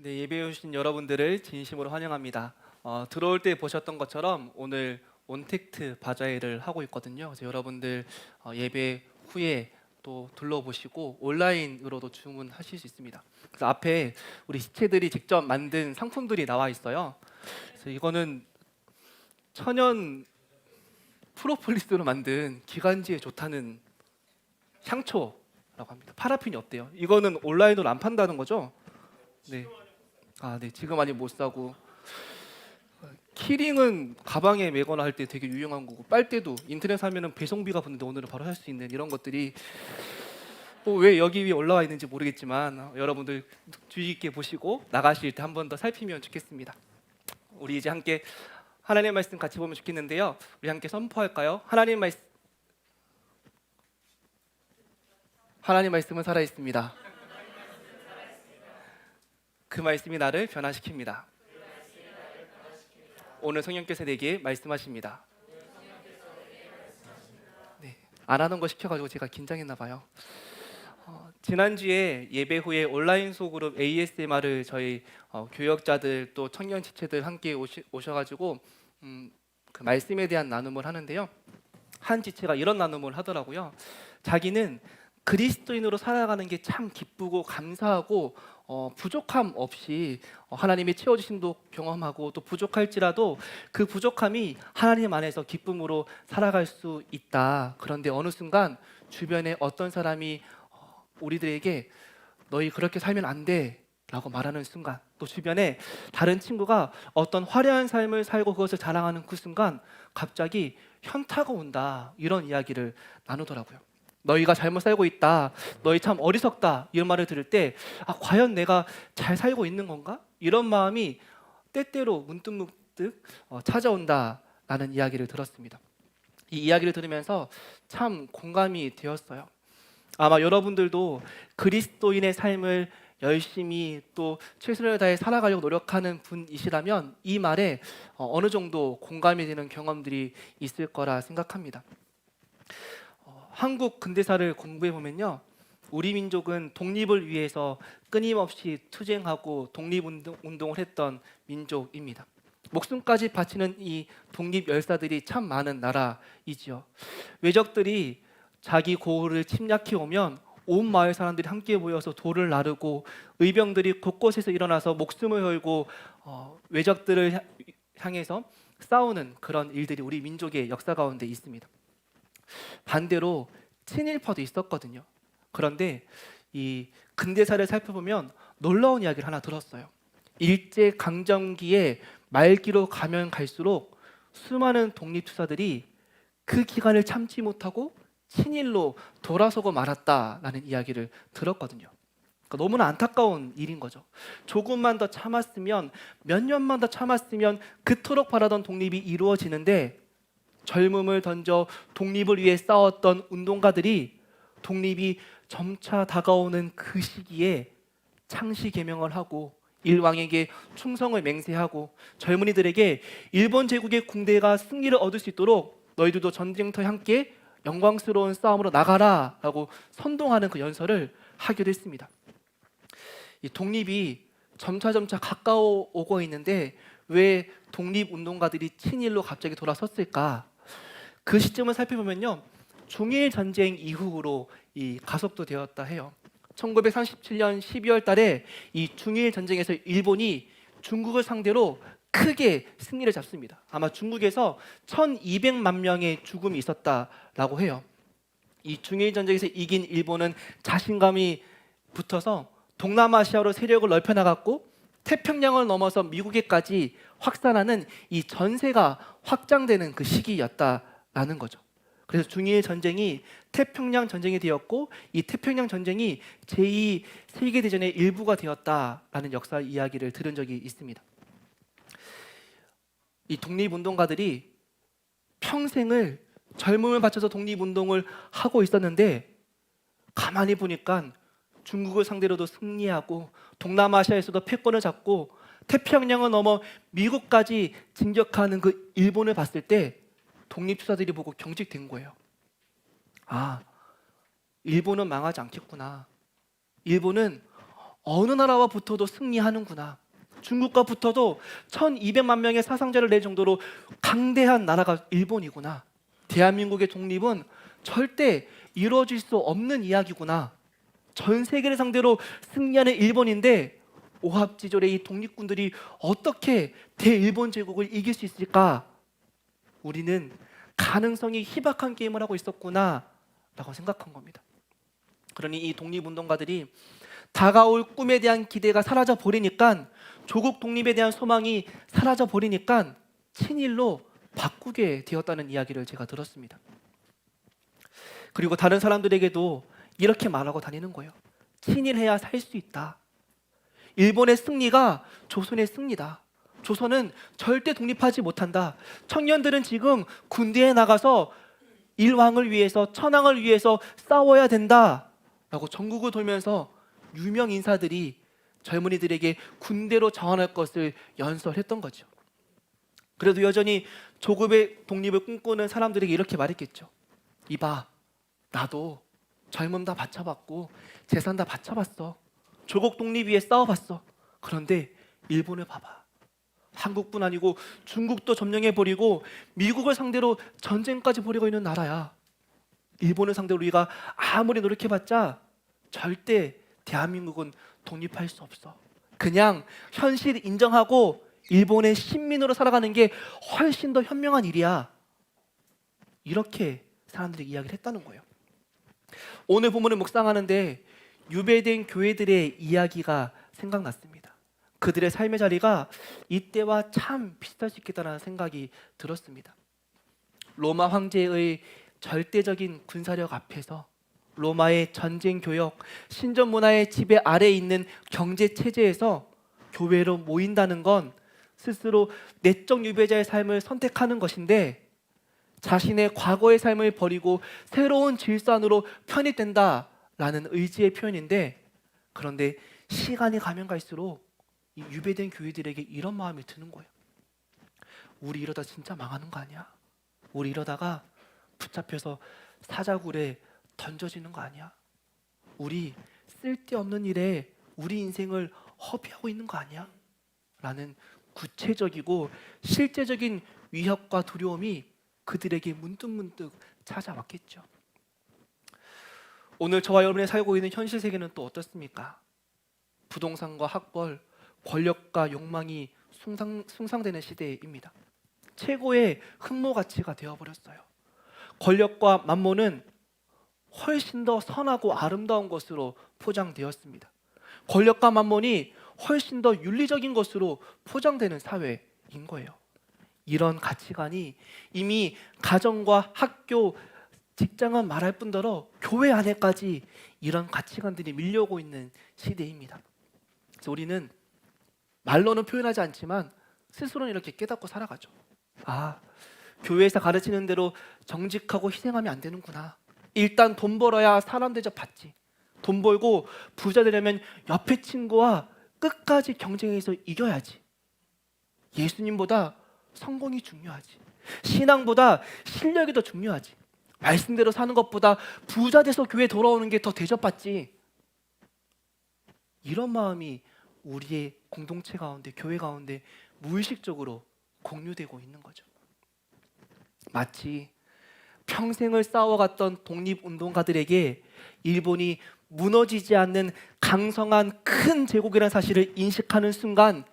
네, 예배해 오신 여러분들을 진심으로 환영합니다. 들어올 때 보셨던 것처럼 오늘 온택트 바자회를 하고 있거든요. 그래서 여러분들 예배 후에 또 둘러보시고 온라인으로도 주문하실 수 있습니다. 그래서 앞에 우리 시체들이 직접 만든 상품들이 나와 있어요. 그래서 이거는 천연 프로폴리스로 만든 기관지에 좋다는 향초라고 합니다. 파라핀이 없대요. 이거는 온라인으로 안 판다는 거죠? 네. 네. 지금 많이 못 사고 키링은 가방에 메거나 할 때 되게 유용한 거고 빨대도 인터넷 사면은 배송비가 붙는데 오늘은 바로 살 수 있는 이런 것들이 왜 여기 위에 올라와 있는지 모르겠지만 여러분들 주의 있게 보시고 나가실 때 한 번 더 살피면 좋겠습니다. 우리 이제 함께 하나님의 말씀 같이 보면 좋겠는데요. 우리 함께 선포할까요? 하나님 말씀은 살아 있습니다. 그 말씀이 나를 변화시킵니다. 오늘 성령께서 내게 말씀하십니다. 네, 안 하는 거 시켜가지고 제가 긴장했나 봐요. 지난주에 예배 후에 온라인 소그룹 ASMR을 저희 교역자들 또 청년 지체들 함께 오셔가지고 그 말씀에 대한 나눔을 하는데요. 한 지체가 이런 나눔을 하더라고요. 자기는 그리스도인으로 살아가는 게 참 기쁘고 감사하고 부족함 없이 하나님이 채워주심도 경험하고 또 부족할지라도 그 부족함이 하나님 안에서 기쁨으로 살아갈 수 있다. 그런데 어느 순간 주변에 어떤 사람이 우리들에게 너희 그렇게 살면 안 돼 라고 말하는 순간, 또 주변에 다른 친구가 어떤 화려한 삶을 살고 그것을 자랑하는 그 순간 갑자기 현타가 온다, 이런 이야기를 나누더라고요. 너희가 잘못 살고 있다, 너희 참 어리석다, 이런 말을 들을 때 과연 내가 잘 살고 있는 건가? 이런 마음이 때때로 문득문득 찾아온다라는 이야기를 들었습니다. 이 이야기를 들으면서 참 공감이 되었어요. 아마 여러분들도 그리스도인의 삶을 열심히 또 최선을 다해 살아가려고 노력하는 분이시라면 이 말에 어느 정도 공감이 되는 경험들이 있을 거라 생각합니다. 한국 근대사를 공부해 보면요, 우리 민족은 독립을 위해서 끊임없이 투쟁하고 독립운동을 했던 민족입니다. 목숨까지 바치는 이 독립 열사들이 참 많은 나라이지요. 외적들이 자기 고을을 침략해 오면 온 마을 사람들이 함께 모여서 돌을 나르고 의병들이 곳곳에서 일어나서 목숨을 걸고 외적들을 향해서 싸우는 그런 일들이 우리 민족의 역사 가운데 있습니다. 반대로 친일파도 있었거든요. 그런데 이 근대사를 살펴보면 놀라운 이야기를 하나 들었어요. 일제 강점기의 말기로 가면 갈수록 수많은 독립투사들이 그 기간을 참지 못하고 친일로 돌아서고 말았다라는 이야기를 들었거든요. 그러니까 너무나 안타까운 일인 거죠. 조금만 더 참았으면, 몇 년만 더 참았으면 그토록 바라던 독립이 이루어지는데 젊음을 던져 독립을 위해 싸웠던 운동가들이 독립이 점차 다가오는 그 시기에 창시 개명을 하고 일왕에게 충성을 맹세하고 젊은이들에게 일본 제국의 군대가 승리를 얻을 수 있도록 너희들도 전쟁터에 함께 영광스러운 싸움으로 나가라 라고 선동하는 그 연설을 하기도 했습니다. 이 독립이 점차 가까워 오고 있는데 왜 독립운동가들이 친일로 갑자기 돌아섰을까? 그 시점을 살펴보면요, 중일 전쟁 이후로 이 가속도되었다 해요. 1937년 12월 달에 이 중일 전쟁에서 일본이 중국을 상대로 크게 승리를 잡습니다. 아마 중국에서 1200만 명의 죽음이 있었다라고 해요. 이 중일 전쟁에서 이긴 일본은 자신감이 붙어서 동남아시아로 세력을 넓혀 나갔고 태평양을 넘어서 미국에까지 확산하는 이 전세가 확장되는 그 시기였다라는 거죠. 그래서 중일 전쟁이 태평양 전쟁이 되었고 이 태평양 전쟁이 제2 세계대전의 일부가 되었다라는 역사 이야기를 들은 적이 있습니다. 이 독립운동가들이 평생을 젊음을 바쳐서 독립운동을 하고 있었는데 가만히 보니까 중국을 상대로도 승리하고 동남아시아에서도 패권을 잡고 태평양을 넘어 미국까지 진격하는 그 일본을 봤을 때 독립투사들이 보고 경직된 거예요. 일본은 망하지 않겠구나. 일본은 어느 나라와 붙어도 승리하는구나. 중국과 붙어도 1200만 명의 사상자를 낼 정도로 강대한 나라가 일본이구나. 대한민국의 독립은 절대 이루어질 수 없는 이야기구나. 전 세계를 상대로 승리하는 일본인데 오합지졸의 이 독립군들이 어떻게 대일본 제국을 이길 수 있을까? 우리는 가능성이 희박한 게임을 하고 있었구나 라고 생각한 겁니다. 그러니 이 독립운동가들이 다가올 꿈에 대한 기대가 사라져 버리니까, 조국 독립에 대한 소망이 사라져 버리니까 친일로 바꾸게 되었다는 이야기를 제가 들었습니다. 그리고 다른 사람들에게도 이렇게 말하고 다니는 거예요. 친일해야 살 수 있다. 일본의 승리가 조선의 승리다. 조선은 절대 독립하지 못한다. 청년들은 지금 군대에 나가서 일왕을 위해서, 천황을 위해서 싸워야 된다 라고 전국을 돌면서 유명 인사들이 젊은이들에게 군대로 자원할 것을 연설했던 거죠. 그래도 여전히 조국의 독립을 꿈꾸는 사람들에게 이렇게 말했겠죠. 이봐, 나도 젊음 다 바쳐봤고 재산 다 바쳐봤어. 조국 독립 위해 싸워봤어. 그런데 일본을 봐봐. 한국뿐 아니고 중국도 점령해버리고 미국을 상대로 전쟁까지 벌이고 있는 나라야. 일본을 상대로 우리가 아무리 노력해봤자 절대 대한민국은 독립할 수 없어. 그냥 현실 인정하고 일본의 식민으로 살아가는 게 훨씬 더 현명한 일이야. 이렇게 사람들이 이야기를 했다는 거예요. 오늘 본문을 묵상하는데 유배된 교회들의 이야기가 생각났습니다. 그들의 삶의 자리가 이때와 참 비슷할 수 있겠다는 생각이 들었습니다. 로마 황제의 절대적인 군사력 앞에서, 로마의 전쟁 교역, 신전 문화의 지배 아래에 있는 경제 체제에서 교회로 모인다는 건 스스로 내적 유배자의 삶을 선택하는 것인데, 자신의 과거의 삶을 버리고 새로운 질서 안으로 편입된다라는 의지의 표현인데, 그런데 시간이 가면 갈수록 이 유배된 교회들에게 이런 마음이 드는 거예요. 우리 이러다 진짜 망하는 거 아니야? 우리 이러다가 붙잡혀서 사자굴에 던져지는 거 아니야? 우리 쓸데없는 일에 우리 인생을 허비하고 있는 거 아니야? 라는 구체적이고 실제적인 위협과 두려움이 그들에게 문득문득 찾아왔겠죠. 오늘 저와 여러분이 살고 있는 현실 세계는 또 어떻습니까? 부동산과 학벌, 권력과 욕망이 숭상되는 시대입니다. 최고의 흠모 가치가 되어버렸어요. 권력과 만몬은 훨씬 더 선하고 아름다운 것으로 포장되었습니다. 권력과 만몬이 훨씬 더 윤리적인 것으로 포장되는 사회인 거예요. 이런 가치관이 이미 가정과 학교, 직장은 말할 뿐더러 교회 안에까지 이런 가치관들이 밀려오고 있는 시대입니다. 그래서 우리는 말로는 표현하지 않지만 스스로는 이렇게 깨닫고 살아가죠. 아, 교회에서 가르치는 대로 정직하고 희생하면 안 되는구나. 일단 돈 벌어야 사람 대접 받지. 돈 벌고 부자 되려면 옆에 친구와 끝까지 경쟁해서 이겨야지. 예수님보다 성공이 중요하지. 신앙보다 실력이 더 중요하지. 말씀대로 사는 것보다 부자 돼서 교회 돌아오는 게 더 대접받지. 이런 마음이 우리의 공동체 가운데, 교회 가운데 무의식적으로 공유되고 있는 거죠. 마치 평생을 싸워갔던 독립운동가들에게 일본이 무너지지 않는 강성한 큰 제국이라는 사실을 인식하는 순간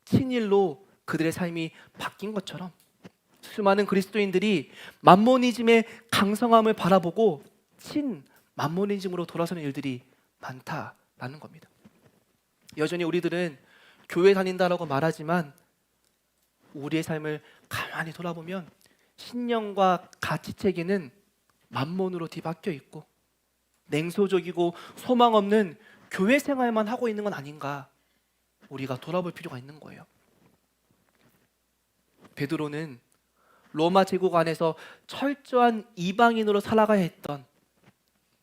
친일로 그들의 삶이 바뀐 것처럼 수많은 그리스도인들이 만모니즘의 강성함을 바라보고 친만모니즘으로 돌아서는 일들이 많다라는 겁니다. 여전히 우리들은 교회 다닌다라고 말하지만 우리의 삶을 가만히 돌아보면 신념과 가치체계는 만몬으로 뒤바뀌어 있고 냉소적이고 소망 없는 교회 생활만 하고 있는 건 아닌가, 우리가 돌아볼 필요가 있는 거예요. 베드로는 로마 제국 안에서 철저한 이방인으로 살아가야 했던,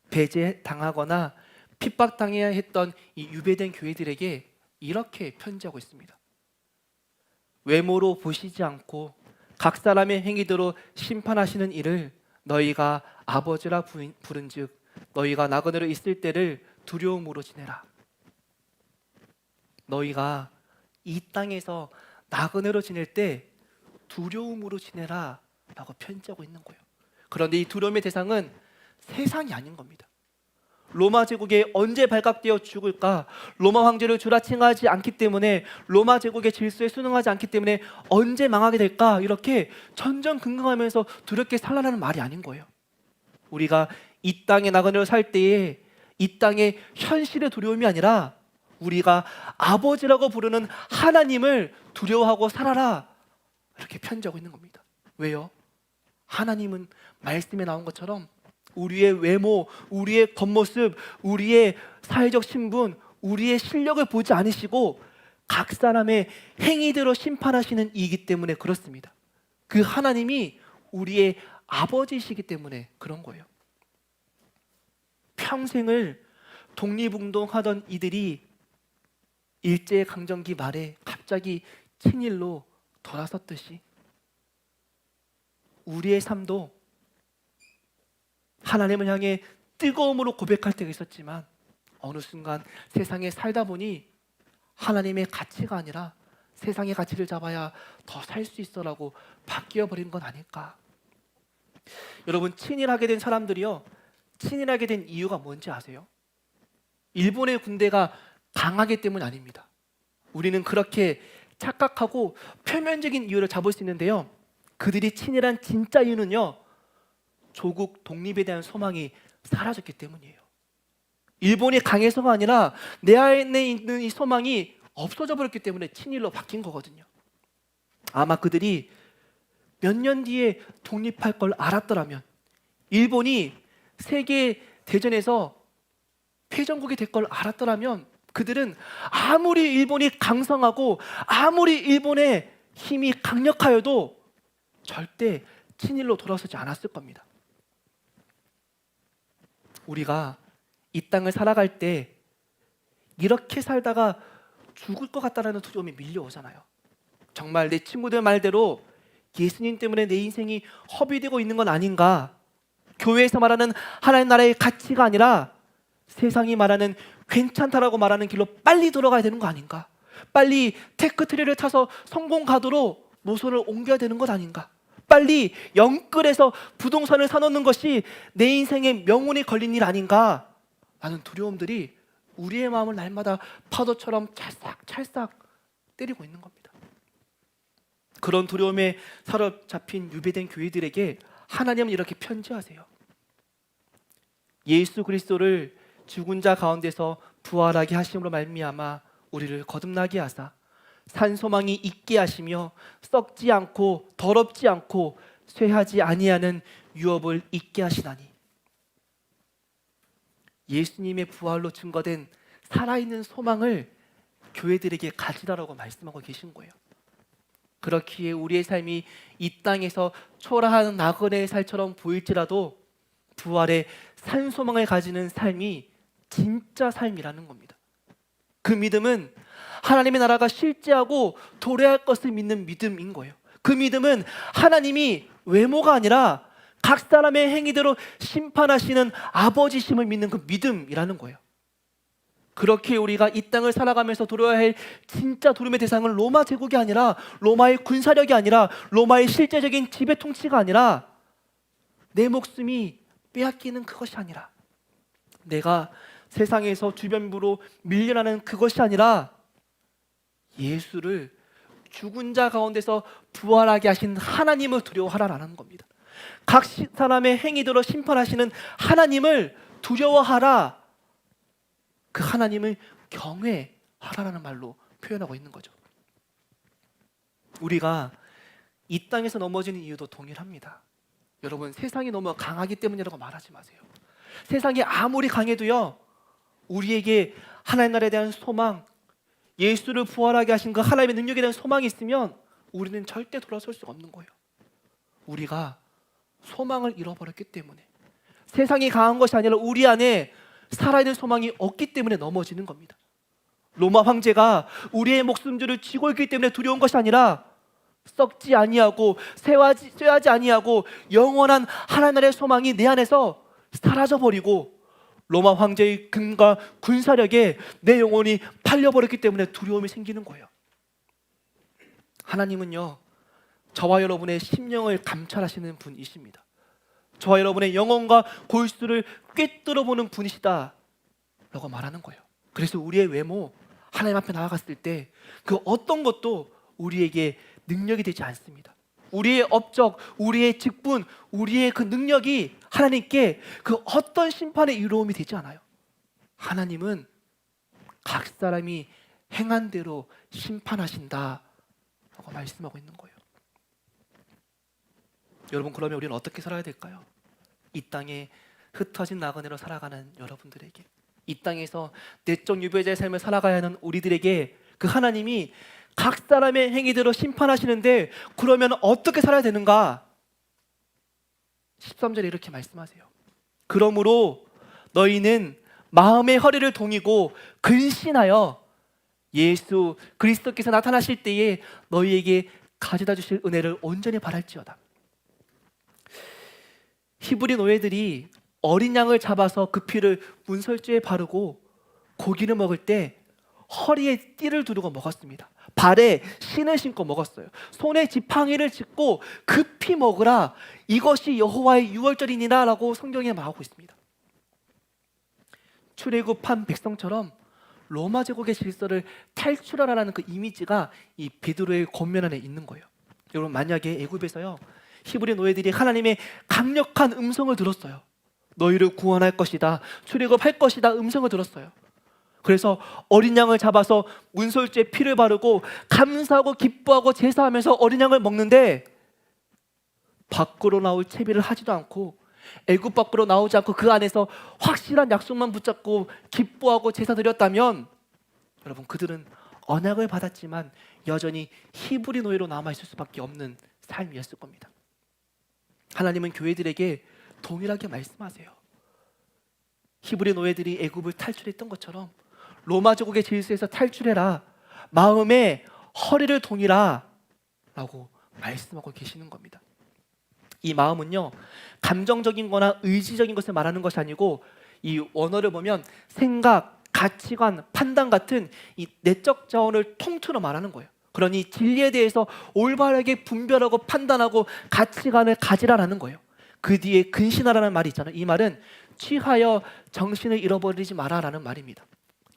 배제당하거나 핍박당해야 했던 이 유배된 교회들에게 이렇게 편지하고 있습니다. 외모로 보시지 않고 각 사람의 행위대로 심판하시는 이를 너희가 아버지라 부른즉 너희가 나그네로 있을 때를 두려움으로 지내라. 너희가 이 땅에서 나그네로 지낼 때 두려움으로 지내라 라고 편지하고 있는 거예요. 그런데 이 두려움의 대상은 세상이 아닌 겁니다. 로마 제국에 언제 발각되어 죽을까? 로마 황제를 주라칭하지 않기 때문에, 로마 제국의 질서에 순응하지 않기 때문에 언제 망하게 될까? 이렇게 전전긍긍하면서 두렵게 살라는 말이 아닌 거예요. 우리가 이 땅에 나그네로 살 때에 이 땅의 현실의 두려움이 아니라 우리가 아버지라고 부르는 하나님을 두려워하고 살아라, 이렇게 편지하고 있는 겁니다. 왜요? 하나님은 말씀에 나온 것처럼 우리의 외모, 우리의 겉모습, 우리의 사회적 신분, 우리의 실력을 보지 않으시고 각 사람의 행위대로 심판하시는 이이기 때문에 그렇습니다. 그 하나님이 우리의 아버지이시기 때문에 그런 거예요. 평생을 독립운동하던 이들이 일제강점기 말에 갑자기 친일로 돌아섰듯이 우리의 삶도 하나님을 향해 뜨거움으로 고백할 때가 있었지만 어느 순간 세상에 살다 보니 하나님의 가치가 아니라 세상의 가치를 잡아야 더 살 수 있어라고 바뀌어버린 건 아닐까. 여러분, 친일하게 된 사람들이요, 친일하게 된 이유가 뭔지 아세요? 일본의 군대가 강하기 때문 아닙니다. 우리는 그렇게 착각하고 표면적인 이유를 잡을 수 있는데요, 그들이 친일한 진짜 이유는요, 조국 독립에 대한 소망이 사라졌기 때문이에요. 일본이 강해서가 아니라 내 안에 있는 이 소망이 없어져 버렸기 때문에 친일로 바뀐 거거든요. 아마 그들이 몇 년 뒤에 독립할 걸 알았더라면, 일본이 세계 대전에서 패전국이 될 걸 알았더라면, 그들은 아무리 일본이 강성하고 아무리 일본의 힘이 강력하여도 절대 친일로 돌아서지 않았을 겁니다. 우리가 이 땅을 살아갈 때 이렇게 살다가 죽을 것 같다는 두려움이 밀려오잖아요. 정말 내 친구들 말대로 예수님 때문에 내 인생이 허비되고 있는 건 아닌가? 교회에서 말하는 하나님 나라의 가치가 아니라 세상이 말하는 괜찮다라고 말하는 길로 빨리 돌아가야 되는 거 아닌가? 빨리 테크트리를 타서 성공 가도로 노선을 옮겨야 되는 것 아닌가? 빨리 영끌에서 부동산을 사놓는 것이 내 인생의 명운이 걸린 일 아닌가? 라는 두려움들이 우리의 마음을 날마다 파도처럼 찰싹찰싹 때리고 있는 겁니다. 그런 두려움에 사로잡힌 유배된 교회들에게 하나님은 이렇게 편지하세요. 예수 그리스도를 죽은 자 가운데서 부활하게 하심으로 말미암아 우리를 거듭나게 하사 산 소망이 있게 하시며 썩지 않고 더럽지 않고 쇠하지 아니하는 유업을 있게 하시나니, 예수님의 부활로 증거된 살아있는 소망을 교회들에게 가지라라고 말씀하고 계신 거예요. 그렇기에 우리의 삶이 이 땅에서 초라한 나그네의 살처럼 보일지라도 부활의 산 소망을 가지는 삶이 진짜 삶이라는 겁니다. 그 믿음은 하나님의 나라가 실제하고 도래할 것을 믿는 믿음인 거예요. 그 믿음은 하나님이 외모가 아니라 각 사람의 행위대로 심판하시는 아버지심을 믿는 그 믿음이라는 거예요. 그렇게 우리가 이 땅을 살아가면서 두려워야 할 진짜 두려움의 대상은 로마 제국이 아니라, 로마의 군사력이 아니라, 로마의 실제적인 지배 통치가 아니라, 내 목숨이 빼앗기는 그것이 아니라, 내가 세상에서 주변부로 밀려나는 그것이 아니라, 예수를 죽은 자 가운데서 부활하게 하신 하나님을 두려워하라라는 겁니다. 각 사람의 행위대로 심판하시는 하나님을 두려워하라, 그 하나님을 경외하라라는 말로 표현하고 있는 거죠. 우리가 이 땅에서 넘어지는 이유도 동일합니다. 여러분, 세상이 너무 강하기 때문이라고 말하지 마세요. 세상이 아무리 강해도요, 우리에게 하나님 나라에 대한 소망, 예수를 부활하게 하신 그 하나님의 능력에 대한 소망이 있으면 우리는 절대 돌아설 수가 없는 거예요. 우리가 소망을 잃어버렸기 때문에, 세상이 강한 것이 아니라 우리 안에 살아있는 소망이 없기 때문에 넘어지는 겁니다. 로마 황제가 우리의 목숨줄을 쥐고 있기 때문에 두려운 것이 아니라, 썩지 아니하고 쇠하지 아니하고 영원한 하나님 나라의 소망이 내 안에서 사라져버리고 로마 황제의 금과 군사력에 내 영혼이 팔려버렸기 때문에 두려움이 생기는 거예요. 하나님은요, 저와 여러분의 심령을 감찰하시는 분이십니다. 저와 여러분의 영혼과 골수를 꿰뚫어 보는 분이시다 라고 말하는 거예요. 그래서 우리의 외모, 하나님 앞에 나아갔을 때 그 어떤 것도 우리에게 능력이 되지 않습니다. 우리의 업적, 우리의 직분, 우리의 그 능력이 하나님께 그 어떤 심판의 이로움이 되지 않아요. 하나님은 각 사람이 행한 대로 심판하신다 라고 말씀하고 있는 거예요. 여러분, 그러면 우리는 어떻게 살아야 될까요? 이 땅에 흩어진 나그네로 살아가는 여러분들에게, 이 땅에서 내적 유배자의 삶을 살아가야 하는 우리들에게 그 하나님이 각 사람의 행위대로 심판하시는데, 그러면 어떻게 살아야 되는가? 13절에 이렇게 말씀하세요. 그러므로 너희는 마음의 허리를 동이고 근신하여 예수 그리스도께서 나타나실 때에 너희에게 가져다 주실 은혜를 온전히 바랄지어다. 히브리 노예들이 어린 양을 잡아서 그 피를 문설주에 바르고 고기를 먹을 때 허리에 띠를 두르고 먹었습니다. 발에 신을 신고 먹었어요. 손에 지팡이를 짚고 급히 먹으라, 이것이 여호와의 유월절이니라 라고 성경에 말하고 있습니다. 출애굽한 백성처럼 로마 제국의 질서를 탈출하라는 그 이미지가 이 베드로의 권면 안에 있는 거예요. 여러분, 만약에 애굽에서요, 히브리 노예들이 하나님의 강력한 음성을 들었어요. 너희를 구원할 것이다, 출애굽할 것이다 음성을 들었어요. 그래서 어린 양을 잡아서 문설주에 피를 바르고 감사하고 기뻐하고 제사하면서 어린 양을 먹는데, 밖으로 나올 채비를 하지도 않고 애굽 밖으로 나오지 않고 그 안에서 확실한 약속만 붙잡고 기뻐하고 제사 드렸다면, 여러분, 그들은 언약을 받았지만 여전히 히브리 노예로 남아있을 수밖에 없는 삶이었을 겁니다. 하나님은 교회들에게 동일하게 말씀하세요. 히브리 노예들이 애굽을 탈출했던 것처럼 로마 제국의 질서에서 탈출해라, 마음의 허리를 동이라 라고 말씀하고 계시는 겁니다. 이 마음은요, 감정적인 거나 의지적인 것을 말하는 것이 아니고, 이 원어를 보면 생각, 가치관, 판단 같은 이 내적 자원을 통틀어 말하는 거예요. 그러니 진리에 대해서 올바르게 분별하고 판단하고 가치관을 가지라라는 거예요. 그 뒤에 근신하라는 말이 있잖아요. 이 말은 취하여 정신을 잃어버리지 마라라는 말입니다.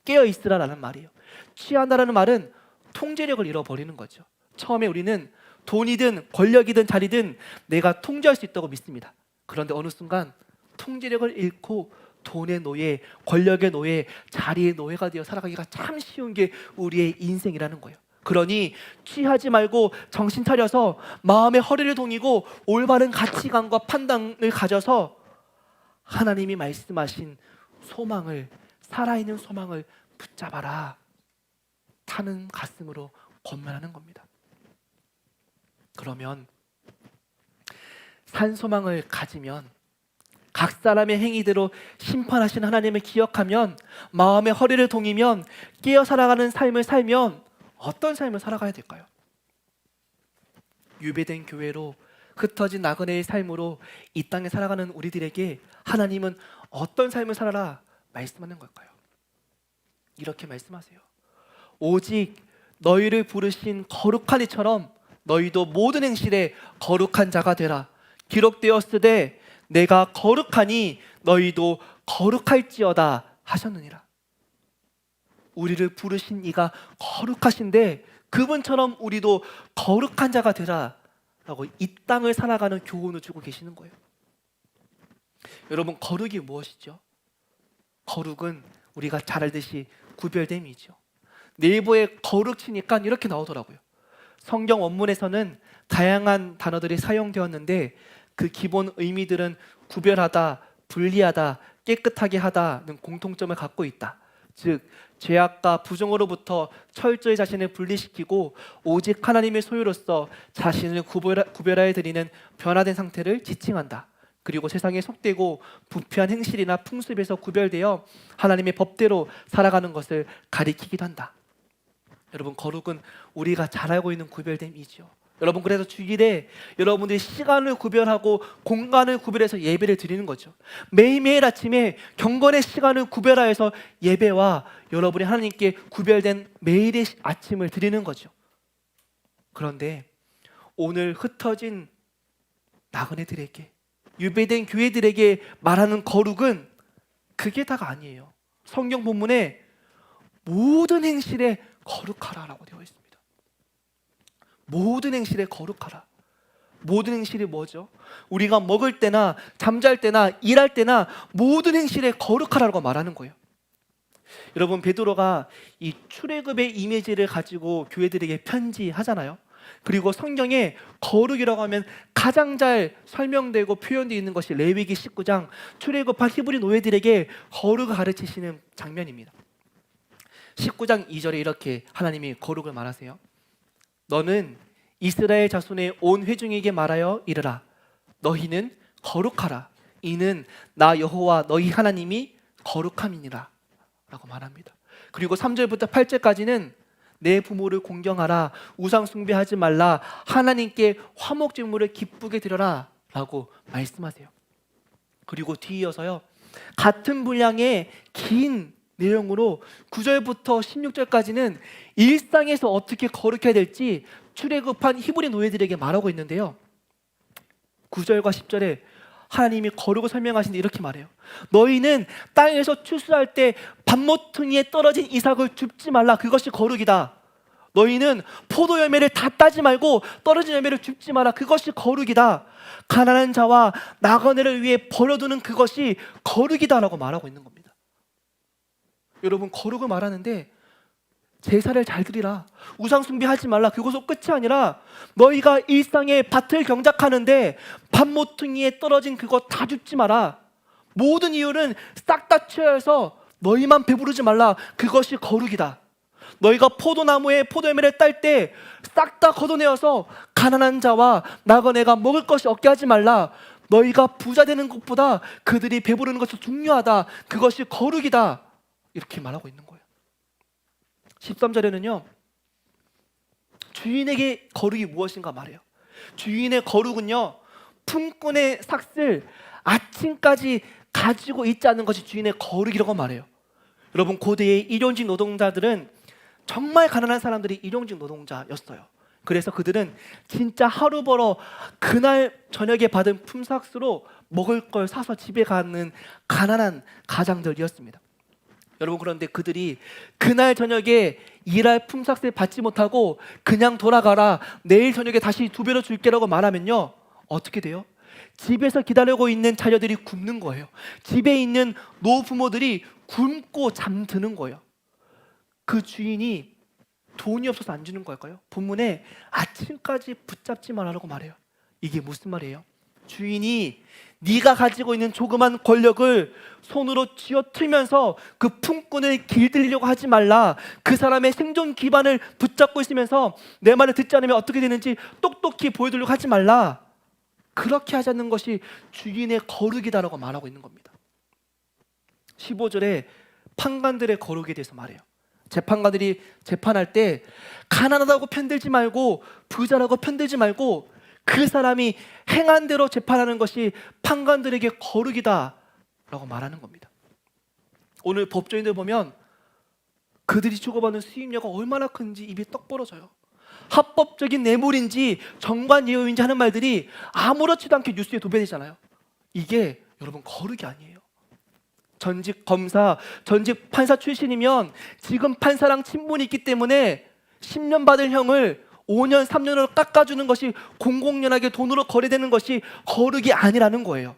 깨어 있으라라는 말이에요. 취한다라는 말은 통제력을 잃어버리는 거죠. 처음에 우리는 돈이든 권력이든 자리든 내가 통제할 수 있다고 믿습니다. 그런데 어느 순간 통제력을 잃고 돈의 노예, 권력의 노예, 자리의 노예가 되어 살아가기가 참 쉬운 게 우리의 인생이라는 거예요. 그러니 취하지 말고 정신 차려서 마음의 허리를 동이고 올바른 가치관과 판단을 가져서 하나님이 말씀하신 소망을, 살아있는 소망을 붙잡아라, 타는 가슴으로 권면하는 겁니다. 그러면 산 소망을 가지면, 각 사람의 행위대로 심판하신 하나님을 기억하면, 마음의 허리를 동이면, 깨어 살아가는 삶을 살면 어떤 삶을 살아가야 될까요? 유배된 교회로, 흩어진 나그네의 삶으로 이 땅에 살아가는 우리들에게 하나님은 어떤 삶을 살아라 말씀하는 걸까요? 이렇게 말씀하세요. 오직 너희를 부르신 거룩한 이처럼 너희도 모든 행실에 거룩한 자가 되라. 기록되었으되 내가 거룩하니 너희도 거룩할지어다 하셨느니라. 우리를 부르신 이가 거룩하신데 그분처럼 우리도 거룩한 자가 되라 라고 이 땅을 살아가는 교훈을 주고 계시는 거예요. 여러분, 거룩이 무엇이죠? 거룩은 우리가 잘 알듯이 구별됨이죠. 네이버에 거룩 치니까 이렇게 나오더라고요. 성경 원문에서는 다양한 단어들이 사용되었는데 그 기본 의미들은 구별하다, 분리하다, 깨끗하게 하다는 공통점을 갖고 있다. 즉, 죄악과 부정으로부터 철저히 자신을 분리시키고 오직 하나님의 소유로서 자신을 구별하여 드리는 변화된 상태를 지칭한다. 그리고 세상에 속되고 부패한 행실이나 풍습에서 구별되어 하나님의 법대로 살아가는 것을 가리키기도 한다. 여러분, 거룩은 우리가 잘 알고 있는 구별됨이죠. 여러분, 그래서 주일에 여러분들이 시간을 구별하고 공간을 구별해서 예배를 드리는 거죠. 매일매일 아침에 경건의 시간을 구별하여서 예배와 여러분이 하나님께 구별된 매일의 아침을 드리는 거죠. 그런데 오늘 흩어진 나그네들에게, 유배된 교회들에게 말하는 거룩은 그게 다가 아니에요. 성경 본문에 모든 행실에 거룩하라라고 되어 있습니다. 모든 행실에 거룩하라. 모든 행실이 뭐죠? 우리가 먹을 때나 잠잘 때나 일할 때나 모든 행실에 거룩하라고 말하는 거예요. 여러분, 베드로가 이 출애굽의 이미지를 가지고 교회들에게 편지하잖아요. 그리고 성경에 거룩이라고 하면 가장 잘 설명되고 표현되어 있는 것이 레위기 19장, 출애굽한 히브리 노예들에게 거룩을 가르치시는 장면입니다. 19장 2절에 이렇게 하나님이 거룩을 말하세요. 너는 이스라엘 자손의 온 회중에게 말하여 이르라. 너희는 거룩하라. 이는 나 여호와 너희 하나님이 거룩함이니라 라고 말합니다. 그리고 3절부터 8절까지는 내 부모를 공경하라, 우상 숭배하지 말라, 하나님께 화목 제물을 기쁘게 드려라 라고 말씀하세요. 그리고 뒤이어서요, 같은 분량의 긴 내용으로 9절부터 16절까지는 일상에서 어떻게 거룩해야 될지 출애굽한 히브리 노예들에게 말하고 있는데요, 9절과 10절에 하나님이 거룩을 설명하시는데 이렇게 말해요. 너희는 땅에서 추수할 때 밭모퉁이에 떨어진 이삭을 줍지 말라. 그것이 거룩이다. 너희는 포도 열매를 다 따지 말고 떨어진 열매를 줍지 마라. 그것이 거룩이다. 가난한 자와 나그네를 위해 버려두는 그것이 거룩이다라고 말하고 있는 겁니다. 여러분, 거룩을 말하는데 제사를 잘 드리라, 우상 숭배하지 말라, 그것으로 끝이 아니라 너희가 일상에 밭을 경작하는데 밭모퉁이에 떨어진 그거 다 줍지 마라. 모든 이유는 싹 다 치워서 너희만 배부르지 말라. 그것이 거룩이다. 너희가 포도나무에 포도열매를 딸 때 싹 다 걷어내어서 가난한 자와 나그네가 먹을 것이 없게 하지 말라. 너희가 부자 되는 것보다 그들이 배부르는 것이 중요하다. 그것이 거룩이다. 이렇게 말하고 있는 거예요. 13절에는요, 주인에게 거룩이 무엇인가 말해요. 주인의 거룩은요, 품꾼의 삭슬 아침까지 가지고 있지 않는 것이 주인의 거룩이라고 말해요. 여러분, 고대의 일용직 노동자들은 정말 가난한 사람들이 일용직 노동자였어요. 그래서 그들은 진짜 하루 벌어 그날 저녁에 받은 품삯으로 먹을 걸 사서 집에 가는 가난한 가장들이었습니다. 여러분, 그런데 그들이 그날 저녁에 일할 품삯을 받지 못하고 그냥 돌아가라, 내일 저녁에 다시 2배로 줄게라고 말하면요, 어떻게 돼요? 집에서 기다리고 있는 자녀들이 굶는 거예요. 집에 있는 노부모들이 굶고 잠드는 거예요. 그 주인이 돈이 없어서 안 주는 걸까요? 본문에 아침까지 붙잡지 말라고 말해요. 이게 무슨 말이에요? 주인이 네가 가지고 있는 조그만 권력을 손으로 쥐어틀면서 그 품꾼을 길들이려고 하지 말라. 그 사람의 생존 기반을 붙잡고 있으면서 내 말을 듣지 않으면 어떻게 되는지 똑똑히 보여주려고 하지 말라. 그렇게 하자는 것이 주인의 거룩이다라고 말하고 있는 겁니다. 15절에 판관들의 거룩에 대해서 말해요. 재판관들이 재판할 때 가난하다고 편들지 말고 부자라고 편들지 말고 그 사람이 행한 대로 재판하는 것이 판관들에게 거룩이다 라고 말하는 겁니다. 오늘 법조인들 보면 그들이 주고받는 수임료가 얼마나 큰지 입이 떡 벌어져요. 합법적인 뇌물인지 정관예우인지 하는 말들이 아무렇지도 않게 뉴스에 도배되잖아요. 이게 여러분 거룩이 아니에요. 전직 검사, 전직 판사 출신이면 지금 판사랑 친분이 있기 때문에 10년 받을 형을 5년, 3년으로 깎아주는 것이 공공연하게 돈으로 거래되는 것이 거룩이 아니라는 거예요.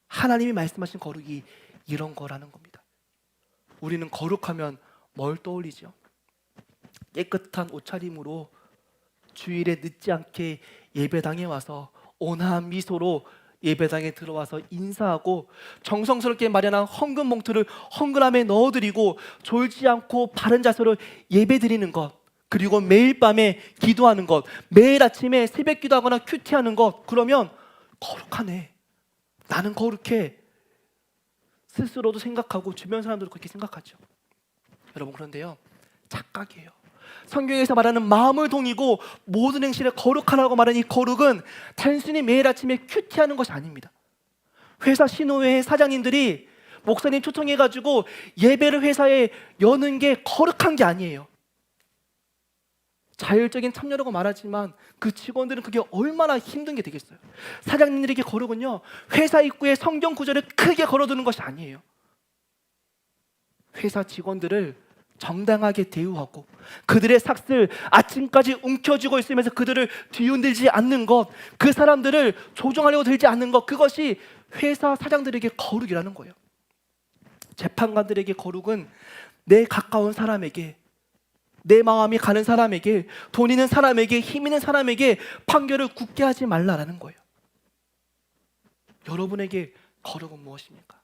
하나님이 말씀하신 거룩이 이런 거라는 겁니다. 우리는 거룩하면 뭘 떠올리죠? 깨끗한 옷차림으로 주일에 늦지 않게 예배당에 와서 온화한 미소로 예배당에 들어와서 인사하고 정성스럽게 마련한 헌금 봉투를 헌금함에 넣어드리고 졸지 않고 바른 자세로 예배드리는 것, 그리고 매일 밤에 기도하는 것, 매일 아침에 새벽 기도하거나 큐티하는 것, 그러면 거룩하네, 나는 거룩해, 스스로도 생각하고 주변 사람들도 그렇게 생각하죠. 여러분, 그런데요, 착각이에요. 성경에서 말하는 마음을 동이고 모든 행실에 거룩하라고 말하는 이 거룩은 단순히 매일 아침에 큐티하는 것이 아닙니다. 회사 신호회 사장님들이 목사님 초청해가지고 예배를 회사에 여는 게 거룩한 게 아니에요. 자율적인 참여라고 말하지만 그 직원들은 그게 얼마나 힘든 게 되겠어요. 사장님들에게 거룩은요, 회사 입구에 성경 구절을 크게 걸어두는 것이 아니에요. 회사 직원들을 정당하게 대우하고 그들의 삭슬 아침까지 움켜쥐고 있으면서 그들을 뒤흔들지 않는 것, 그 사람들을 조종하려고 들지 않는 것, 그것이 회사 사장들에게 거룩이라는 거예요. 재판관들에게 거룩은 내 가까운 사람에게, 내 마음이 가는 사람에게, 돈 있는 사람에게, 힘 있는 사람에게 판결을 굳게 하지 말라라는 거예요. 여러분에게 거룩은 무엇입니까?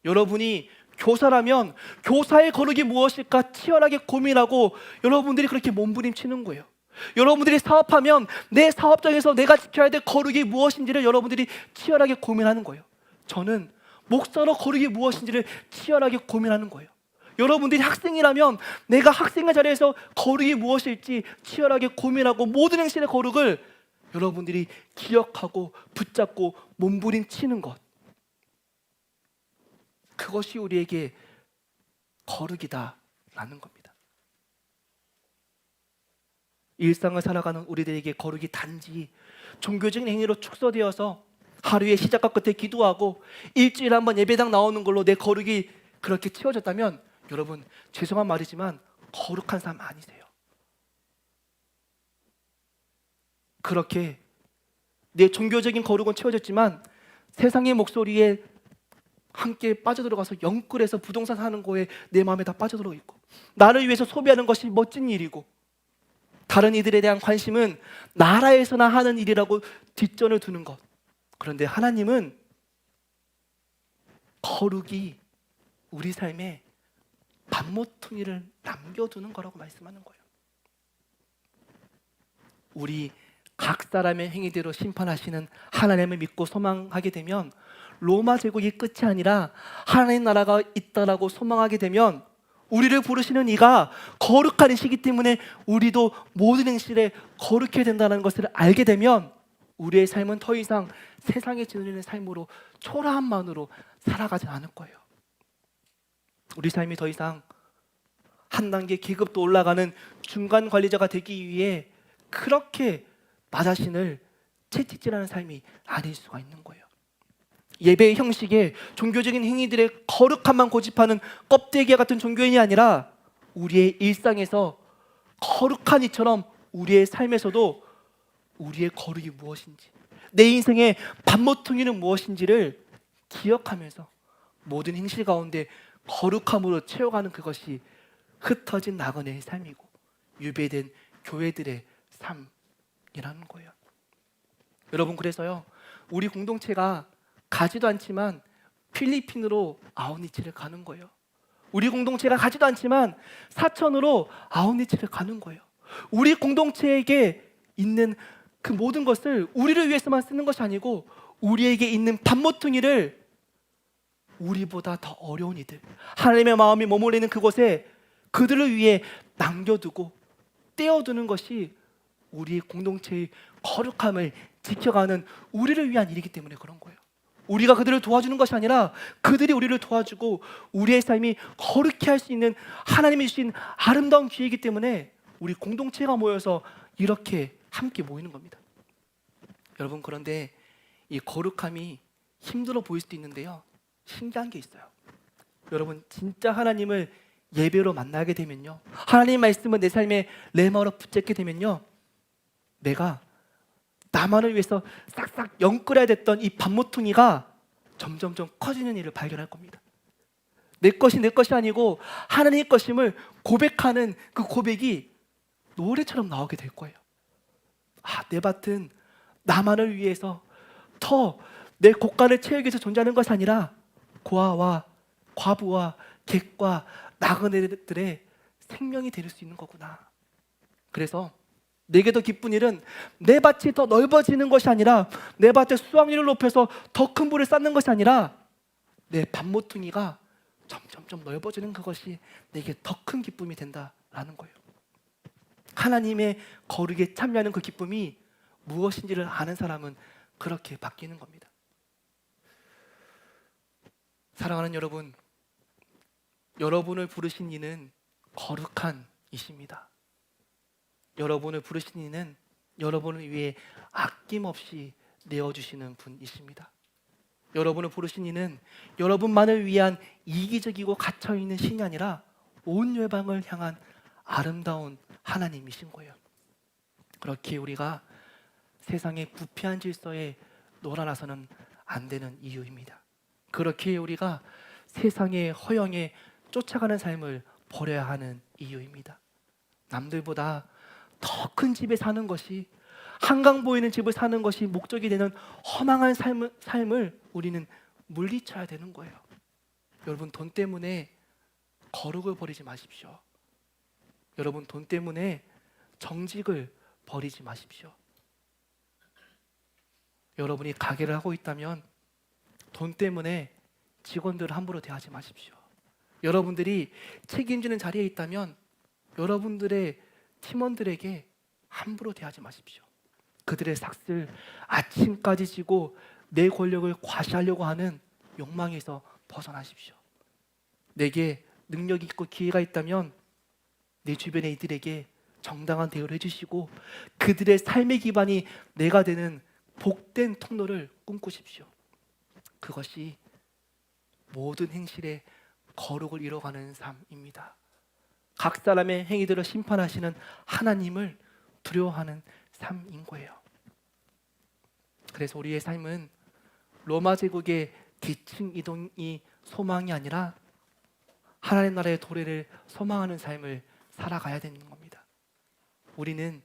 여러분이 교사라면 교사의 거룩이 무엇일까 치열하게 고민하고 여러분들이 그렇게 몸부림치는 거예요. 여러분들이 사업하면 내 사업장에서 내가 지켜야 될 거룩이 무엇인지를 여러분들이 치열하게 고민하는 거예요. 저는 목사로 거룩이 무엇인지를 치열하게 고민하는 거예요. 여러분들이 학생이라면 내가 학생의 자리에서 거룩이 무엇일지 치열하게 고민하고 모든 행실의 거룩을 여러분들이 기억하고 붙잡고 몸부림치는 것, 그것이 우리에게 거룩이다라는 겁니다. 일상을 살아가는 우리들에게 거룩이 단지 종교적인 행위로 축소되어서 하루의 시작과 끝에 기도하고 일주일에 한 번 예배당 나오는 걸로 내 거룩이 그렇게 채워졌다면 여러분, 죄송한 말이지만 거룩한 삶 아니세요. 그렇게 내 종교적인 거룩은 채워졌지만 세상의 목소리에 함께 빠져들어가서 영끌에서 부동산 사는 거에 내 마음에 다 빠져들어 있고, 나를 위해서 소비하는 것이 멋진 일이고 다른 이들에 대한 관심은 나라에서나 하는 일이라고 뒷전을 두는 것. 그런데 하나님은 거룩이 우리 삶에 반모퉁이를 남겨두는 거라고 말씀하는 거예요. 우리 각 사람의 행위대로 심판하시는 하나님을 믿고 소망하게 되면 로마 제국이 끝이 아니라 하나님 나라가 있다라고 소망하게 되면 우리를 부르시는 이가 거룩한 이시기 때문에 우리도 모든 행실에 거룩해야 된다는 것을 알게 되면 우리의 삶은 더 이상 세상에 지니는 삶으로 초라함만으로 살아가지 않을 거예요. 우리 삶이 더 이상 한 단계 계급도 올라가는 중간 관리자가 되기 위해 그렇게 나 자신을 채찍질하는 삶이 아닐 수가 있는 거예요. 예배의 형식에 종교적인 행위들의 거룩함만 고집하는 껍데기 같은 종교인이 아니라 우리의 일상에서 거룩한 이처럼 우리의 삶에서도 우리의 거룩이 무엇인지, 내 인생의 반모퉁이는 무엇인지를 기억하면서 모든 행실 가운데 거룩함으로 채워가는 그것이 흩어진 나그네의 삶이고 유배된 교회들의 삶이라는 거예요. 여러분, 그래서요, 우리 공동체가 가지도 않지만 필리핀으로 아웃리치를 가는 거예요. 우리 공동체가 가지도 않지만 사천으로 아웃리치를 가는 거예요. 우리 공동체에게 있는 그 모든 것을 우리를 위해서만 쓰는 것이 아니고 우리에게 있는 반모퉁이를 우리보다 더 어려운 이들, 하나님의 마음이 머물리는 그곳에 그들을 위해 남겨두고 떼어두는 것이 우리 공동체의 거룩함을 지켜가는 우리를 위한 일이기 때문에 그런 거예요. 우리가 그들을 도와주는 것이 아니라 그들이 우리를 도와주고 우리의 삶이 거룩해 할 수 있는 하나님이 주신 아름다운 기회이기 때문에 우리 공동체가 모여서 이렇게 함께 모이는 겁니다. 여러분, 그런데 이 거룩함이 힘들어 보일 수도 있는데요, 신기한 게 있어요. 여러분, 진짜 하나님을 예배로 만나게 되면요, 하나님 말씀은 내 삶에 레마로 붙잡게 되면요, 내가 나만을 위해서 싹싹 영끌어야 됐던 이 반모퉁이가 점점점 커지는 일을 발견할 겁니다. 내 것이 내 것이 아니고 하나님의 것임을 고백하는 그 고백이 노래처럼 나오게 될 거예요. 아, 내 밭은 나만을 위해서 더 내 곡간을 채우기 위해서 존재하는 것이 아니라 고아와 과부와 객과 나그네들의 생명이 될 수 있는 거구나. 그래서 내게 더 기쁜 일은 내 밭이 더 넓어지는 것이 아니라, 내 밭의 수확률을 높여서 더 큰 부를 쌓는 것이 아니라 내 반모퉁이가 점점점 넓어지는 그것이 내게 더 큰 기쁨이 된다라는 거예요. 하나님의 거룩에 참여하는 그 기쁨이 무엇인지를 아는 사람은 그렇게 바뀌는 겁니다. 사랑하는 여러분, 여러분을 부르신 이는 거룩한 이십니다. 여러분을 부르신 이는 여러분을 위해 아낌없이 내어주시는 분이십니다. 여러분을 부르신 이는 여러분만을 위한 이기적이고 갇혀있는 신이 아니라 온 열방을 향한 아름다운 하나님이신 거예요. 그렇게 우리가 세상의 부패한 질서에 놀아나서는 안 되는 이유입니다. 그렇게 우리가 세상의 허영에 쫓아가는 삶을 버려야 하는 이유입니다. 남들보다 더 큰 집에 사는 것이, 한강 보이는 집을 사는 것이 목적이 되는 허망한 삶을 우리는 물리쳐야 되는 거예요. 여러분, 돈 때문에 거룩을 버리지 마십시오. 여러분, 돈 때문에 정직을 버리지 마십시오. 여러분이 가게를 하고 있다면 돈 때문에 직원들을 함부로 대하지 마십시오. 여러분들이 책임지는 자리에 있다면 여러분들의 팀원들에게 함부로 대하지 마십시오. 그들의 삭슬 아침까지 지고 내 권력을 과시하려고 하는 욕망에서 벗어나십시오. 내게 능력이 있고 기회가 있다면 내 주변의 이들에게 정당한 대우를 해주시고 그들의 삶의 기반이 내가 되는 복된 통로를 꿈꾸십시오. 그것이 모든 행실의 거룩을 이뤄가는 삶입니다. 각 사람의 행위들을 심판하시는 하나님을 두려워하는 삶인 거예요. 그래서 우리의 삶은 로마 제국의 계층 이동이 소망이 아니라 하나님 나라의 도래를 소망하는 삶을 살아가야 되는 겁니다. 우리는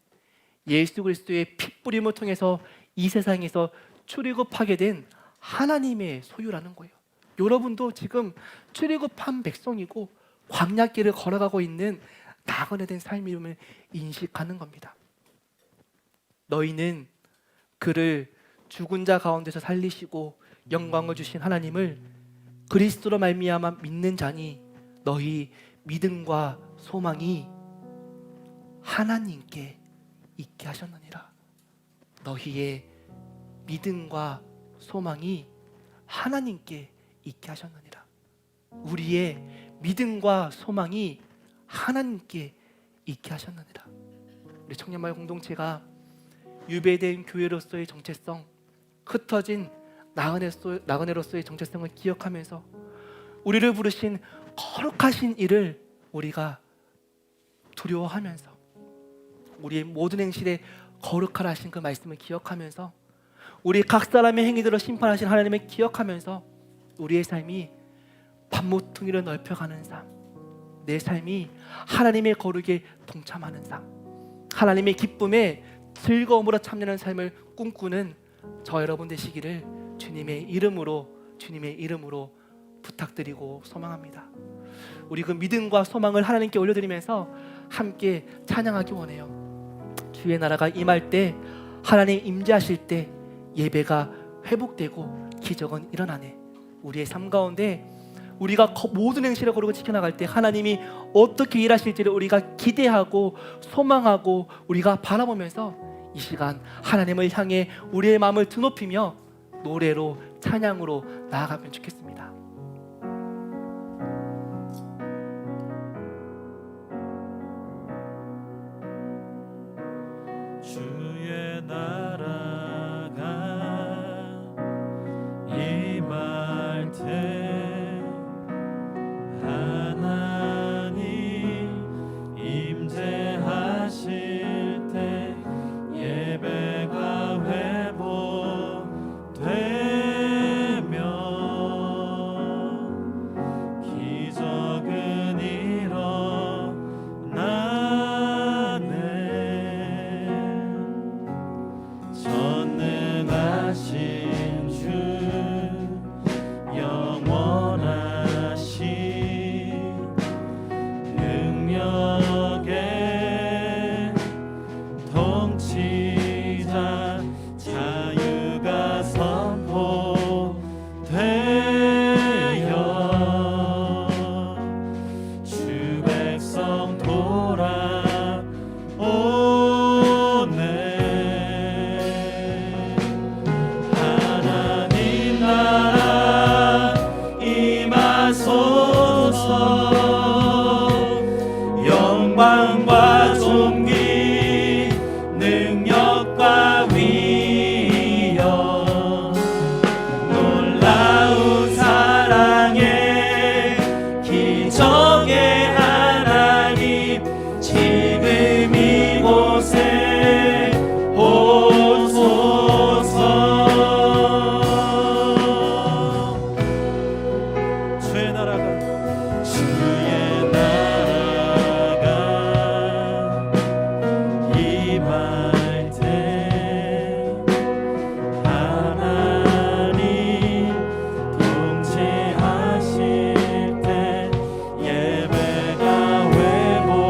예수 그리스도의 핏부림을 통해서 이 세상에서 출애굽하게 된 하나님의 소유라는 거예요. 여러분도 지금 출애굽한 백성이고 광야길을 걸어가고 있는 나그네된 삶임을 인식하는 겁니다. 너희는 그를 죽은 자 가운데서 살리시고 영광을 주신 하나님을 그리스도로 말미암아 믿는 자니 너희 믿음과 소망이 하나님께 있게 하셨느니라. 너희의 믿음과 소망이 하나님께 있게 하셨느니라. 우리의 믿음과 소망이 하나님께 있게 하셨느니라. 우리 청년마을 공동체가 유배된 교회로서의 정체성, 흩어진 나그네로서의 정체성을 기억하면서 우리를 부르신 거룩하신 이를 우리가 두려워하면서 우리의 모든 행실에 거룩하라 하신 그 말씀을 기억하면서 우리 각 사람의 행위들을 심판하신 하나님을 기억하면서 우리의 삶이 반모퉁이를 넓혀가는 삶, 내 삶이 하나님의 거룩에 동참하는 삶, 하나님의 기쁨에 즐거움으로 참여하는 삶을 꿈꾸는 저 여러분 되시기를 주님의 이름으로 부탁드리고 소망합니다. 우리 그 믿음과 소망을 하나님께 올려드리면서 함께 찬양하기 원해요. 주의 나라가 임할 때, 하나님 임재하실 때 예배가 회복되고 기적은 일어나네. 우리의 삶 가운데 우리가 모든 행실을 거룩을 지켜나갈 때 하나님이 어떻게 일하실지를 우리가 기대하고 소망하고 우리가 바라보면서 이 시간 하나님을 향해 우리의 마음을 드높이며 노래로 찬양으로 나아가면 좋겠습니다. 주의 나라가 임할 때 하나님 임재하실 때 예배가 회복되며 주의 나라가 주의 나라가 임할 때 하나님 통치하실 때 예배가 회복되어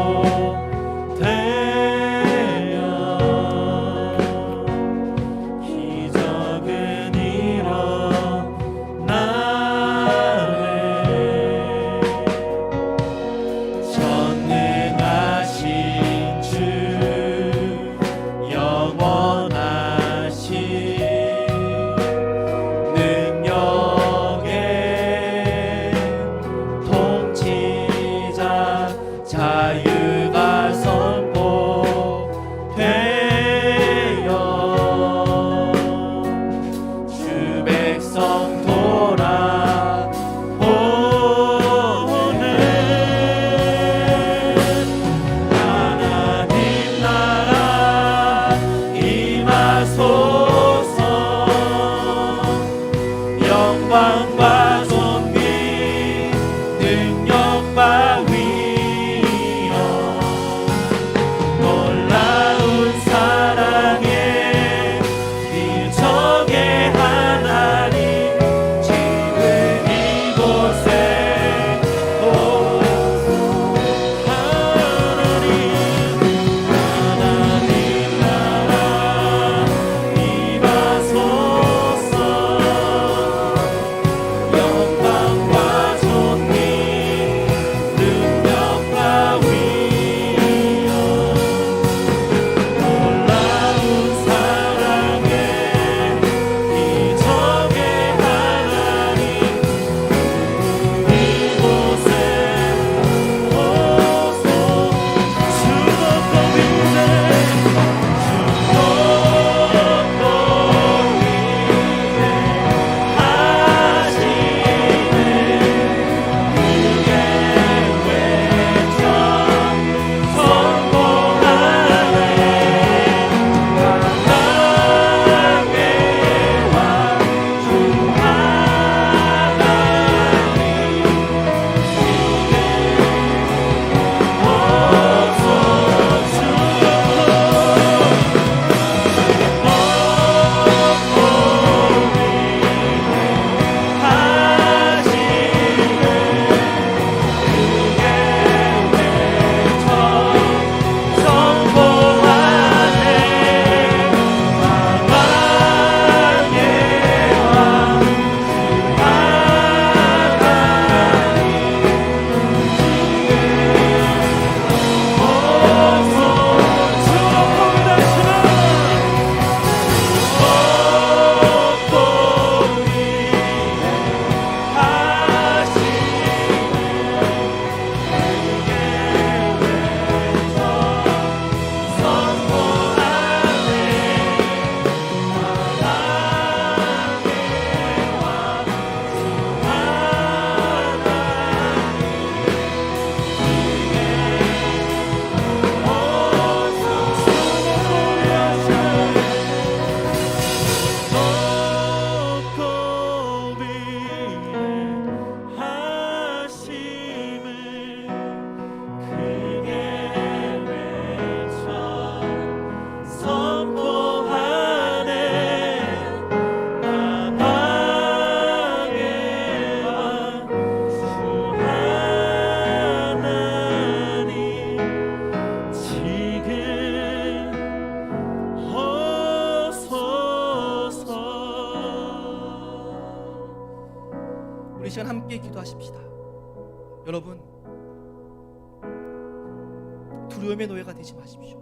기적은 일어나네 전능하신 주 영원하신 능력의 통치자 자유가 선포되어 주 백성 돌아오는 하나님 나라 임하소서 영광과 존귀 능력과 위엄 놀라운 사랑의 기적의 하나님 지금 이곳에 오소서 하나님 나라 임하소서 영광과 존귀 능력과 위엄 놀라운 사랑의 기적의 하나님 이곳에 오소서 주높고 위대 주높고 우리 시간 함께 기도하십시다. 여러분, 두려움의 노예가 되지 마십시오.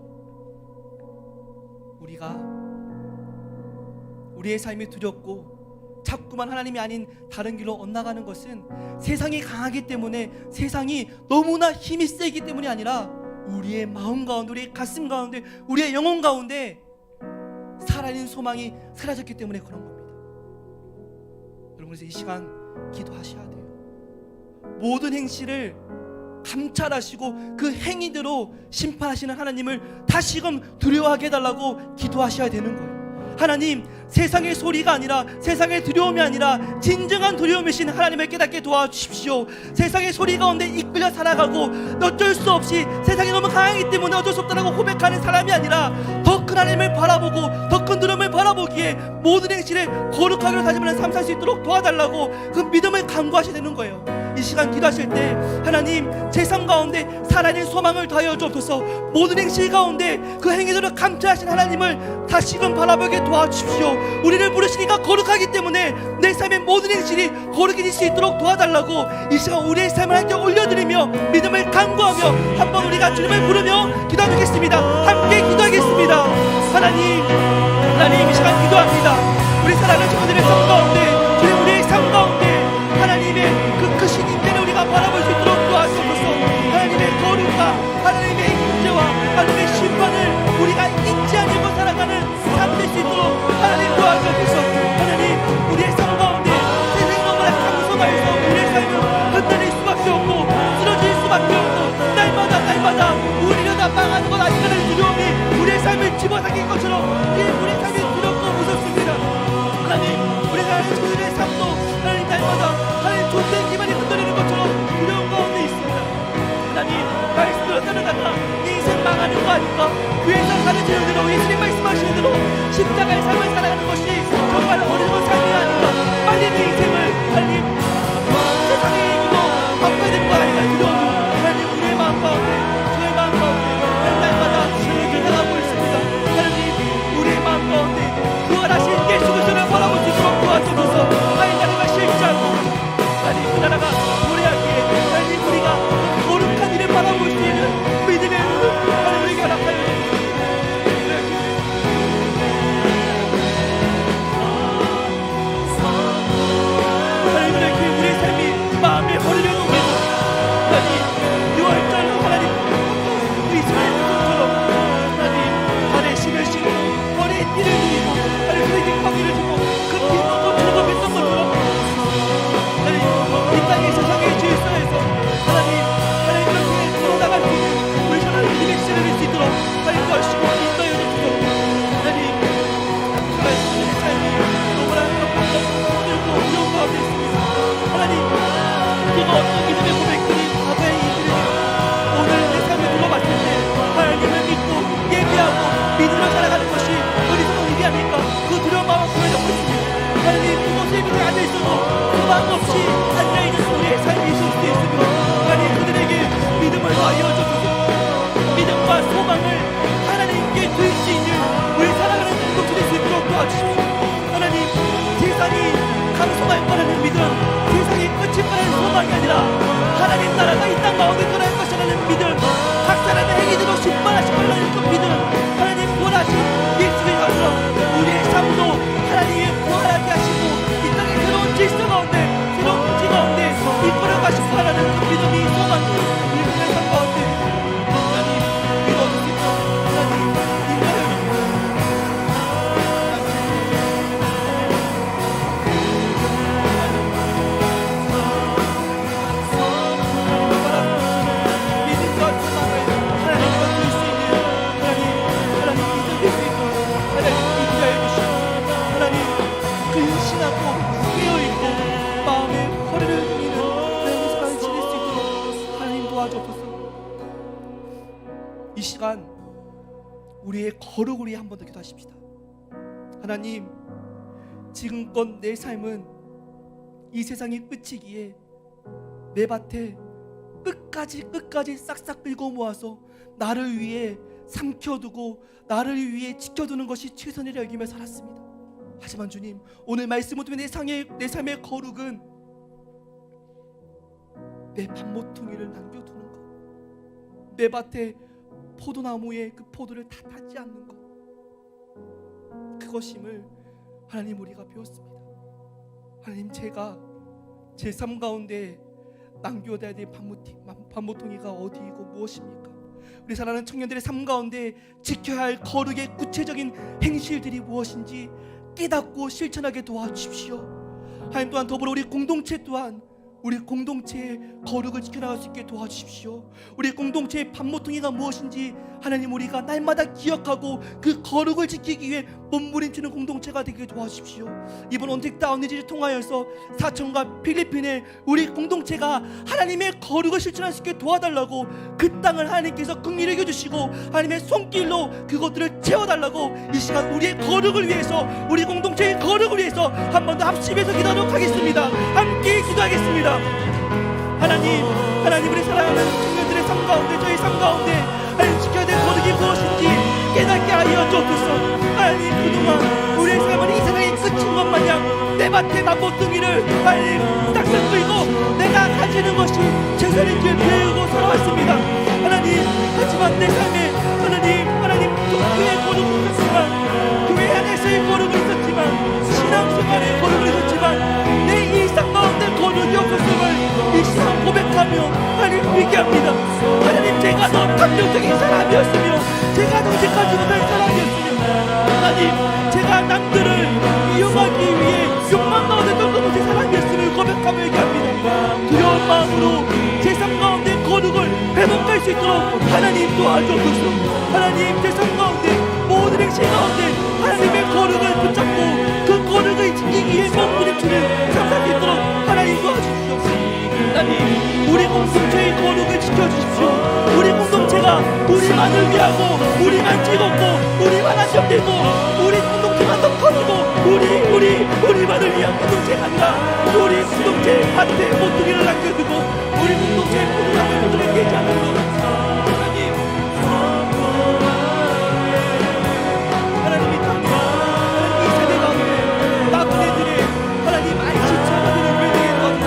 우리가 우리의 삶이 두렵고 자꾸만 하나님이 아닌 다른 길로 엇나가는 것은 세상이 강하기 때문에, 세상이 너무나 힘이 세기 때문이 아니라 우리의 마음 가운데, 우리의 가슴 가운데, 우리의 영혼 가운데 살아있는 소망이 사라졌기 때문에 그런 겁니다. 여러분, 그래서 이 시간 기도하셔야 돼요. 모든 행실을 감찰하시고 그 행위대로 심판하시는 하나님을 다시금 두려워하게 해달라고 기도하셔야 되는 거예요. 하나님, 세상의 소리가 아니라, 세상의 두려움이 아니라 진정한 두려움이신 하나님을 깨닫게 도와주십시오. 세상의 소리 가운데 이끌려 살아가고 어쩔 수 없이 세상이 너무 강하기 때문에 어쩔 수 없다고 고백하는 사람이 아니라 더 큰 하나님을 바라보고 더 큰 두려움을 바라보기에 모든 행실을 거룩하게 다짐하는 삶 살 수 있도록 도와달라고 그 믿음을 강구하셔야 되는 거예요. 이 시간 기도하실 때 하나님, 제 삶 가운데 살아있는 소망을 더하여 주옵소서. 모든 행실 가운데 그 행위들을 감찰하신 하나님을 다시금 바라보게 도와주십시오. 우리를 부르시니까 거룩하기 때문에 내 삶의 모든 행실이 거룩해질 수 있도록 도와달라고 이 시간 우리의 삶을 함께 올려드리며 믿음을 강구하며 한번 우리가 주님을 부르며 기도하겠습니다. 함께 기도하겠습니다. 하나님, 하나님, 이 시간 기도합니다. 우리 사랑하는 친구들의 삶 가운데, 주님, 우리의 삶 가운데 하나님의 그 크신 인대를 우리가 바라볼 수 있도록 도와주옵소서. 하나님의 거룩과 하나님의 인재와 하나님의 심판을 우리가 잊지 않고 살아가는 삶 될 수 있도록 하나님 도와주옵소서. 하나님, 우리의 삶 가운데 세상이 너무나 강성하여서 우리의 삶은 흔들릴 수밖에 없고 쓰러질 수밖에 없고 날마다 우리를 다 망하는 것 아닌가라는 두려움이 우리의 삶을 집어삼킨 것처럼 우리의 삶이 두렵고 무섭습니다. 하나님, 우리가 그들의 삶도 하나님 날마다 하나님 존재 기반이 흔들리는 것처럼 두려운 가운데 있습니다. 하나님, 말씀대로 따라가다 인생 망하는 거 아닌가? 교회에서 가르치는 대로 예수님 말씀하시는 대로 십자가의 삶을 살아가는 것이 정말 어려운 삶이 아닌가? 빨리 내 인생을 하나님 세상의 얘기로 바꿔야 되는 거 아닌가? 두려움, 하나님, 우리의 마음 가운데, 저의 마음 가운데 날마다 주님께 나가고 있습니다. 하나님, 우리의 마음 가운데 부활하신 예수 그리스도를 바라볼 수 있도록 도와주셔서 하나님 나라가 싫지 않고 하나님 그 나라가 노래하기에 하나님 우리가 거룩한 일을 바라볼 수 있는 믿음의 눈을 하나님 우리에게 허락하여 주옵소서. 하나님, 이렇게 우리의 삶이 마음에 버리려 놓고 하나님 6월절 하나님 이스라엘 민족처럼 하나님 발에 신을 신고 머리에 띠를 드리고 하나님 그에게 광기를 주고 그 빛도 멈추는 것 했던 것처럼 하나님 이 땅의 세상의 질서에서 하나님 그렇게 들어나갈 수 있는 우리 하나님 믿음의 시간을 낼수 있도록 하나님 도와주시고 인도해 주시고 하나님 정말 우리의 삶이 너무나 힘들고 어려운 가운데 있습니다. 하나님, 그가 어떤 믿음의 고백들이 과거의 이들에게 오늘 내 삶을 둘러봤을 때 하나님을 믿고 예배하고 믿음으로 살아가는 것이 어리석은 일이 아닐까? 그 두려운 마음을 보여주고 있습니다. 하나님, 그곳에 믿음에 앉아있어도 소망 없이 앉아있는 우리의 삶이 있을 수도 있으며 하나님, 그들에게 믿음을 더하여 주소서. 믿음과 소망을 하나님께 드릴 수 있는 우리 살아가는 공동체 될 수 있도록 도와주십시오. 하나님, 세상이 강성할 거라는 믿음, 세상이 끝일 거라는 소망이 아니라 하나님 나라가 이 땅 가운데 떠날 것이라는 믿음, 각 사람의 행위대로 심판하실 거라는 그 믿음, 하나님 부활하신 예수의 것처럼 우리의 삶도 하나님이 부활하게 하시고 이 땅의 새로운 질서 가운데, 새로운 문제 가운데 이끌어 가실 거라는 그 믿음이 소망이 우리의 삶 가운데 하나님 이루어지시고 하나님 인도해 주시고 이 시간 우리의 거룩을 위해 한 번 더 기도하십시다. 하나님, 지금껏 내 삶은 이 세상이 끝이기에 내 밭에 끝까지 싹싹 긁어 모아서 나를 위해 삼켜두고 나를 위해 지켜두는 것이 최선이라 여기며 살았습니다. 하지만 주님, 오늘 말씀을 통해 내 삶의 거룩은 내 밭모퉁이를 남겨두는 것, 내 밭에 포도나무에 그 포도를 다 타지 않는 것, 그것임을 하나님 우리가 배웠습니다. 하나님, 제가 제 삶 가운데 남겨둬야 될 밭모퉁이가 어디이고 무엇입니까? 우리 사랑하는 청년들의 삶 가운데 지켜야 할 거룩의 구체적인 행실들이 무엇인지 깨닫고 실천하게 도와주십시오. 하나님, 또한 더불어 우리 공동체 또한 우리 공동체의 거룩을 지켜나갈 수 있게 도와주십시오. 우리 공동체의 밥모퉁이가 무엇인지 하나님 우리가 날마다 기억하고 그 거룩을 지키기 위해 몸부림치는 공동체가 되게 도와주십시오. 이번 온택 다운리지를 통하여서 사천과 필리핀에 우리 공동체가 하나님의 거룩을 실천할 수 있게 도와달라고, 그 땅을 하나님께서 긍휼히 여겨주시고 하나님의 손길로 그것들을 채워달라고, 이 시간 우리의 거룩을 위해서, 우리 공동체의 거룩을 위해서 한 번 더 합심해서 기도하도록 하겠습니다. 함께 기도하겠습니다. 하나님 우리 사랑하는 청년들의 삶 가운데, 저희 삶 가운데 하나님 지켜야 될 거룩이 무엇인지 깨닫게 하여 주옵소서. 하나님 그동안 우리의 삶은 이 세상의 끝인 것 마냥 내 밭에 남보뚱이를 하나님 싹싹 끌고 내가 가지는 것이 최선인 줄 배우고 살아왔습니다. 하나님, 하지만 내 삶에 하나님 교회의 거룩은 있었지만, 교회 안에서의 거룩은 있었지만, 신앙생활의 거룩은 있었지만 내 일상 가운데 거룩이 없었음을 이 시간 고백하며 하나님 회개합니다. 하나님, 제가 더 감정적인 사람이었으며 제가 정직하지 못한 사람이었으며 하나님, 제가 남들을 이용하기 위해 욕망 가운데 던져놓은 사람이었음을 고백하며 얘기합니다. 두려운 마음으로 제 삶 가운데 거룩을 회복할 수 있도록 하나님 도와주옵소서. 하나님, 제 삶 가운데 모든 행실 가운데 하나님의 거룩을 붙잡고 그 거룩을 지키기 위해 몸부림치는 삶이 있도록 하나님 도와주십시오. 하나님, 우리 공동체의 거룩을 지켜주십시오. 우리 공동체가 우리만을 위하고 우리만 즐겁고 우리만 안정되고 우리 공동체가 더 커지고 우리만을 위한 공동체가 아니라 우리 공동체의 밭에 모퉁이를 남겨두고 우리 공동체의 포도나무의 모퉁이를 깨지 않도록 하나님, 이 땅에 하나님, 이 세대 가운데 나쁜 애들의 하나님 알시차가 되는 멸망의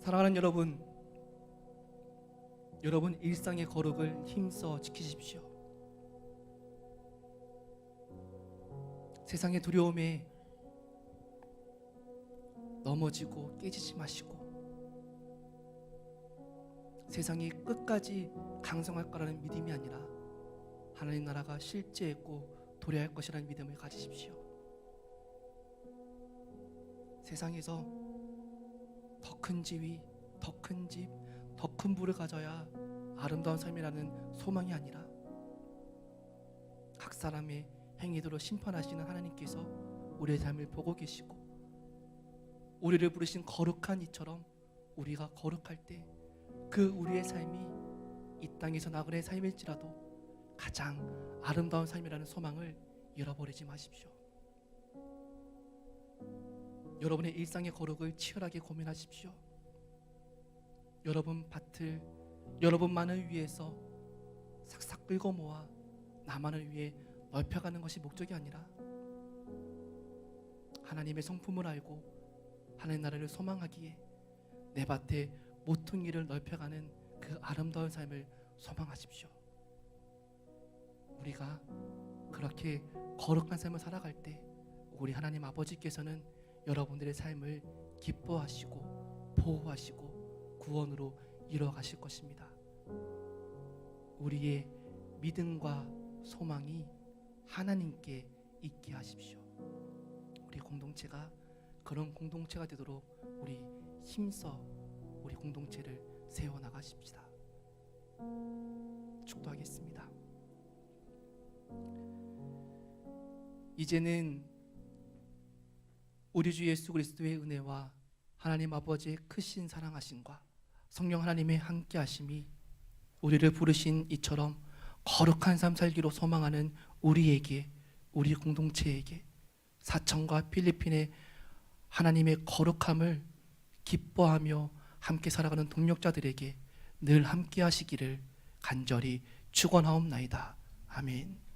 사랑하는 여러분 일상의 거룩을 힘써 지키십시오. 세상의 두려움에 넘어지고 깨지지 마시고 세상이 끝까지 강성할 거라는 믿음이 아니라 하나님 나라가 실제했고 도래할 것이라는 믿음을 가지십시오. 세상에서 더 큰 지위, 더 큰 집, 더 큰 부를 가져야 아름다운 삶이라는 소망이 아니라 각 사람의 행위대로 심판하시는 하나님께서 우리의 삶을 보고 계시고 우리를 부르신 거룩한 이처럼 우리가 거룩할 때 그 우리의 삶이 이 땅에서 나그네의 삶일지라도 가장 아름다운 삶이라는 소망을 잃어버리지 마십시오. 여러분의 일상의 거룩을 치열하게 고민하십시오. 여러분 밭을 여러분만을 위해서 싹싹 끌고 모아 나만을 위해 넓혀가는 것이 목적이 아니라 하나님의 성품을 알고 하나님 나라를 소망하기에 내 밭에 모퉁이를 넓혀가는 그 아름다운 삶을 소망하십시오. 우리가 그렇게 거룩한 삶을 살아갈 때 우리 하나님 아버지께서는 여러분들의 삶을 기뻐하시고 보호하시고 구원으로 이뤄가실 것입니다. 우리의 믿음과 소망이 하나님께 있게 하십시오. 우리 공동체가 그런 공동체가 되도록 우리 힘써 우리 공동체를 세워나가십시다. 축도하겠습니다. 이제는 우리 주 예수 그리스도의 은혜와 하나님 아버지의 크신 사랑하심과 성령 하나님의 함께하심이 우리를 부르신 이처럼 거룩한 삶 살기로 소망하는 우리에게, 우리 공동체에게 사천과 필리핀의 하나님의 거룩함을 기뻐하며 함께 살아가는 동력자들에게 늘 함께 하시기를 간절히 축원하옵나이다. 아멘.